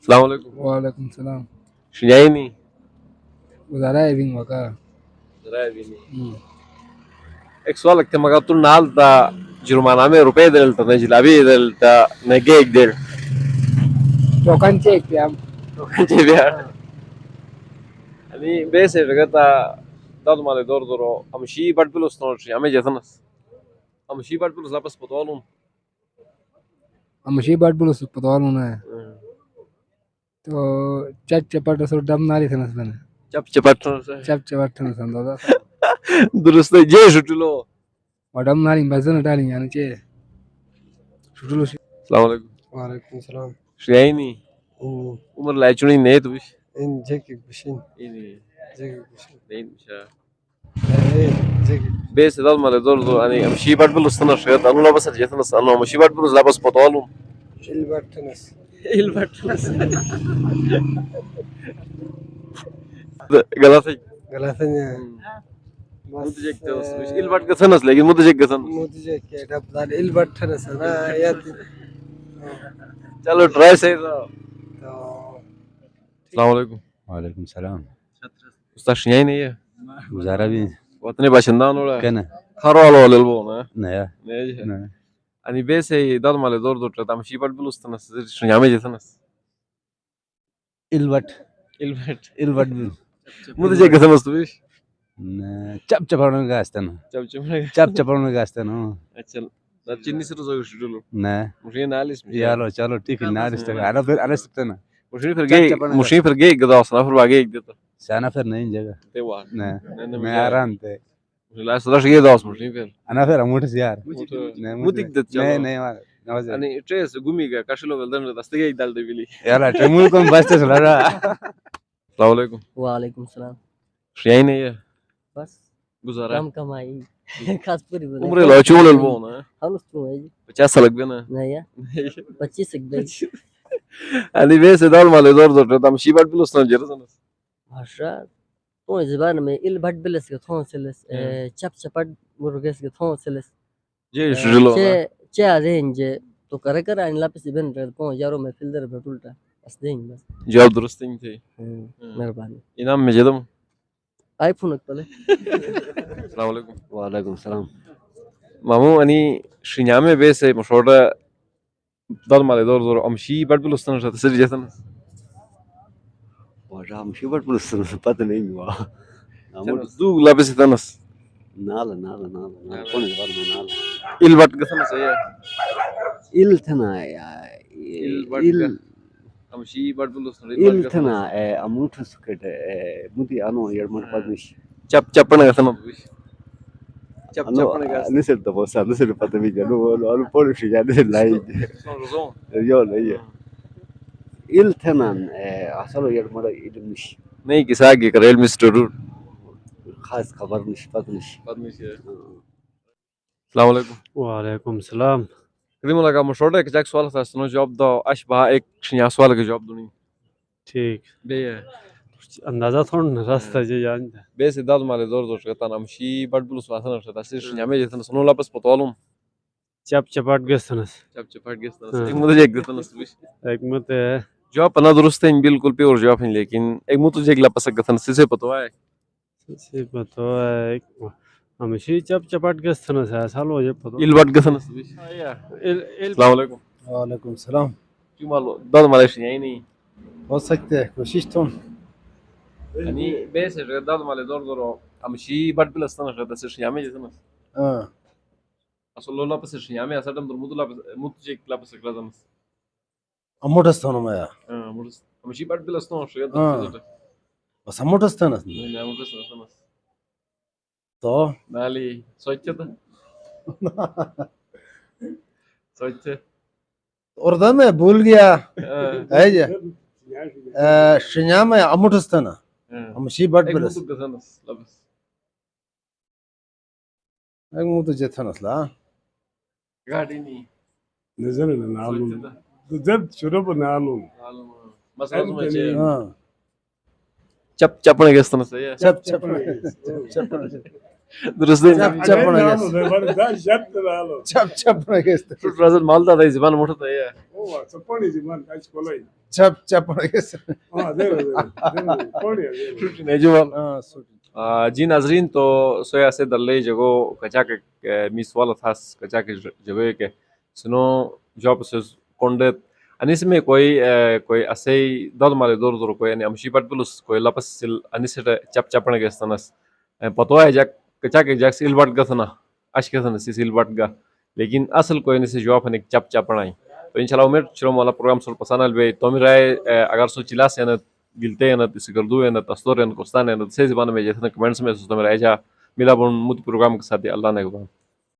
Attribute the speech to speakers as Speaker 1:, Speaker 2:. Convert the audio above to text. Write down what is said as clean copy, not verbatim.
Speaker 1: السلام عليكم.
Speaker 2: وعليكم السلام.
Speaker 1: شو جايني؟
Speaker 2: driving وكا.
Speaker 1: एक सवाल लगता है मगर तू नाल ता जुर्माना में रुपए दिल ता जिलाबी दिल ता नगे एक दिल
Speaker 2: Tokan cek ya.
Speaker 1: كنت بيها يعني بس فكرة دار مالي دور دورو امشي بعد فلوس نورشي امي جاتنس امشي بعد floss لابس بطولون
Speaker 2: Masih bad bulu sepatuan mana? तो चट चपाट असर डम नारी थे नसबने
Speaker 1: चप चपट
Speaker 2: चप चपाट थे नसन दादा
Speaker 1: दुरुस्त जे शुटलो
Speaker 2: और डम नारी बजन डाली यानी चे शुटलो
Speaker 1: السلام عليكم.
Speaker 3: وعليكم السلام.
Speaker 1: شو جايني؟ عمر لا يجوني نيت وش
Speaker 3: إن جاكي بشين
Speaker 1: إني
Speaker 3: جاكي بشين
Speaker 1: نين مشا
Speaker 3: إيه جاكي
Speaker 1: بس دار مالي دور دورو يعني امشي بعد فلوس نورشي انا لا بس جاتنس انا امشي بعد فلوس لابس بطولون
Speaker 3: البرتنس
Speaker 1: الباتنس غلطي
Speaker 3: غلطني
Speaker 1: متجكتس مش البات قسنس لكن متجكتس
Speaker 3: مودي جاكي دبل البرتنس أنا يادي
Speaker 1: चलो ट्राई सही था अस्सलाम वालेकुम
Speaker 4: वालेकुम सलाम
Speaker 1: उस्ताद शियाई नहीं है
Speaker 4: गुजारा भी
Speaker 1: वतने बाशिंदा नोड़ा
Speaker 4: كنا
Speaker 1: خارو على البون
Speaker 4: نيا
Speaker 1: نيجي
Speaker 4: نيا
Speaker 1: أني بس هي دار مال دور دور تام شي بعد بلوس تنس شو يعمل جتنس
Speaker 4: الوات
Speaker 1: البات
Speaker 4: الوات
Speaker 1: متجكتس مستويش
Speaker 4: चप चपाउन गास्तान
Speaker 1: चल
Speaker 4: चप चपाउन गास्तान
Speaker 1: अच्छा لا تشيني سر زوج شدلو
Speaker 4: ना
Speaker 1: مشي ناليس
Speaker 4: يلا चलो ठीक है नारिस तक انا फिर انا سبتنا
Speaker 1: مشي في الجيك قدا اصلا في الباقي قدا
Speaker 4: سانا फिर नहीं जगह
Speaker 1: توا
Speaker 4: ना मैं आराम थे
Speaker 1: لا صدق شيء ده اصلا مشي في
Speaker 4: انا फिर اموت यार
Speaker 1: مو تقدر
Speaker 4: नहीं नहीं نوازي
Speaker 1: يعني تريس قومي كاشلو بلدن دستيجي دال دبلي
Speaker 4: يلا تمول كون بس تسلا
Speaker 1: السلام عليكم
Speaker 5: वालेकुम सलाम
Speaker 1: شيء नहीं है
Speaker 5: बस
Speaker 1: गुजारा
Speaker 5: कम कमाई खास पूरी बोले
Speaker 1: عمري لو شغل البون
Speaker 5: خلص تو है जी
Speaker 1: 50 سالك بينا
Speaker 5: नहीं 25 एकदम
Speaker 1: يعني بس دار مال دور دور تام شي بعد بلوس نجرسن
Speaker 5: भाषा तो زبان में इल भट बिलस के थों सेलस चप चपट मुर्गेस के थों सेलस
Speaker 1: جي شجلو
Speaker 5: चे रेंज तो करे कर आइन लापिस इबन रे पो यारो में फिल्डर भेटुलटा बस देंगे बस
Speaker 1: جواب درست انت
Speaker 5: मेहरबानी
Speaker 1: ينام مجدم
Speaker 5: आईफोन तले
Speaker 1: السلام عليكم
Speaker 4: वालेकुम सलाम
Speaker 1: مامو اني شنيامه بس مشوره دار مال دور دور امشي بعد بلوس تسر جتن
Speaker 4: وجا مش بس بس पता नहीं हुआ
Speaker 1: دو لابس تنس
Speaker 4: नाला नाला नाला नाला कौन है बार में नाला
Speaker 1: البات قسم سيا
Speaker 4: इल थना इल
Speaker 1: امشي بعد بلوس
Speaker 4: इल थना अमूठ सुकेट मुदी अनो यडमट पदनिश
Speaker 1: चप चपन قسم चप
Speaker 4: अनो
Speaker 1: चपन قسم
Speaker 4: नसर तो बस नसर पता भी जानो अनो पॉलिश या नसर लाई यो नहीं इल थना असलो यडमट इडनिश
Speaker 1: नहीं किसागी करेल मिस्टर
Speaker 4: खास खबर निश पदनिश
Speaker 1: السلام عليكم
Speaker 3: وعليكم السلام.
Speaker 1: كريم لك مشوره كجاك سؤال ثلاث سنوات جواب دو اشبه एक شنيا سؤال के जवाब दूनी
Speaker 3: ठीक
Speaker 1: بيه
Speaker 3: अंदाजा थोड़ा रास्ता जे जानता
Speaker 1: بس داد مال دور دور كتان امشي بعد بلوس واسنا شتا سير شنيا me جتن سنو لابس بطولون
Speaker 3: चप चपाट गस्तनस
Speaker 1: चप चपाट गेस एक मुझे एक देता नस
Speaker 3: एक मत
Speaker 1: जवाब पना दुरुस्त है बिल्कुल प्योर जवाब है लेकिन एक मुझे एक लापस गतन से पता है
Speaker 3: से पता है हमेशा चप चपाट गस्तनस है सालो ये पता
Speaker 1: البات قسم السلام عليكم
Speaker 3: वालेकुम सलाम.
Speaker 1: شو مالو داد مال شنيا नहीं
Speaker 3: हो सकते हैं कोशिश तो
Speaker 1: يعني بس داد مال دور دور امشي بعد بلوس تنا شتا سير شنيا me جتن
Speaker 3: हाँ
Speaker 1: اصل لا بس شنيا me اسا دم درمود لا مت एक लापस गतन
Speaker 3: अमोटस तो ना
Speaker 1: مرس امشي بعد بلوس تنا شتا
Speaker 3: बस अमोटस तो ना
Speaker 1: لا مرس نس
Speaker 3: तो
Speaker 1: دالي सोचता सोचते
Speaker 3: और दा मैं भूल गया है जे शिन्या में अमोटस तो ना हम शी बट
Speaker 1: एक
Speaker 3: बिलस
Speaker 1: मुतु गसनस लबस
Speaker 3: एक मुंह तो जेथनस ला
Speaker 1: गाड़ी नहीं
Speaker 6: نزل نعلم زاد شرب نعلم
Speaker 1: बस रोज में चे
Speaker 3: हाँ
Speaker 1: चप चपने गस्तनस है
Speaker 3: चप चप चप
Speaker 1: درست değil.
Speaker 3: Çap çap bana
Speaker 6: Nalu
Speaker 3: gelsin.
Speaker 6: da var da şart nalu.
Speaker 3: Çap çap bana gelsin.
Speaker 1: Şu razı malda da zaman motor da ya.
Speaker 6: O sapani zaman kaç kolay.
Speaker 3: Çap çap bana gelsin.
Speaker 6: Ha dere. Kodi
Speaker 1: Şu ne civan.
Speaker 3: Ha, su.
Speaker 1: जी नाजरीन तो सोया से दल्ले जगो कचा के miss वाला था कचा के जगह के सुनो जॉब से कोंडे अनिस में कोई ऐसे दौर मारे दौर कोई यानी अमशी पट पुलस कोई लापस सिल अनिस से चप चपने के स्तनस पतो है जग कचा के जग सिल बट गथना आज के सन सिल बट गा लेकिन असल कोई नहीं जॉब है चप चपनाई तो इंशाल्लाह उम्मीद चलो वाला प्रोग्राम सोल पसंद आल बे तो मेरा अगर सो चिल्ला से ना गिलते हैं ना इस गर्दू है ना तस्तोर है ना कोस्तान है ना से ज़बान में जैसे ना कमेंट्स में सोचता मेरा ऐजा मिला बोल मुझ प्रोग्राम के साथ अल्लाह ने